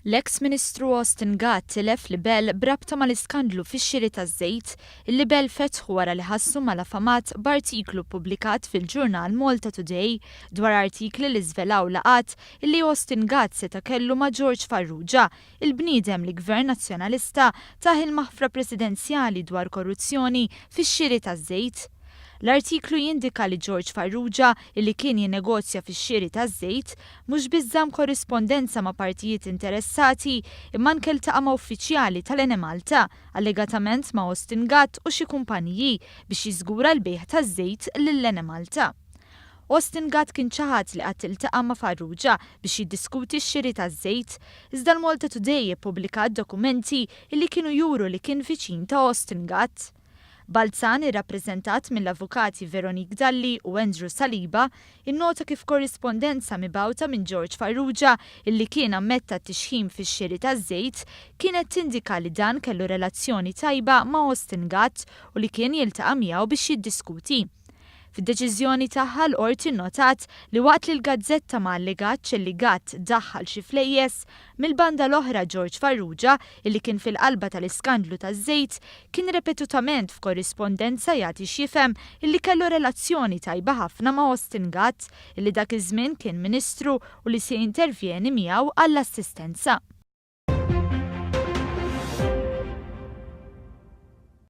L-eks Ministru Austin Gatt tilef libel brabta mal-iskandlu fix-xiri taż-żejt, il-libel fetħu wara li ħassu mal-affamat b'artiklu pubblikat fil-ġurnal Malta Today dwar artikli li żvelaw laqat illi Austin Gatt seta' kellu ma' George Farrugia, il-bniedem li Gvern Nazzjonalista taħ il-maħfra presidenzjali dwar korruzzjoni fix-xiri taż-żejt. L-artiklu jindika li George Farrugia, illi kien jinnegozja fix-xiri taż-żejt, mhux biżżamm korrispondenza ma' partijiet interessati imma nkeltaqa' ma' uffiċjali tal-Eni Malta, allegatament ma' Austin Gatt u xi kumpaniji biex jiżgura l-bejħ taż-żejt lill-Eni Malta. Austin Gatt kien ċaħat li qatt iltaqa' ma' Farrugia biex jiddiskuti x-xiri taż-żejt, iżda l-Malta Today ippubblikat dokumenti illi kienu juru li kien viċin ta' Austin Gatt. Balzan, irrappreżentat mill-avukati Veronique Dalli u Andrew Saliba, innota kif korrispondenza mibgħuta minn George Farrugia illi kien ammetta t-tixħim fix-xiri taż-żejt kienet tindika li dan kellu relazzjoni tajba ma' Austin Gatt u li kien jiltaqa' miegħu biex jiddiskuti. Fid-deċiżjoni tagħha l-qorti nnotat li waqt li l-gazzetta ma allegatx li Gatt daħħal xi flejjes, mill-banda l-oħra George Farrugia illi kien fil-qalba tal-iskandlu taż-żejt kien ripetutament f'korrispondenza jagħti x'jifhem illi kellu relazzjoni tajba ħafna ma' Austin Gatt illi dak iż-żmien kien Ministru u li se jintervjeni miegħu għall-assistenza.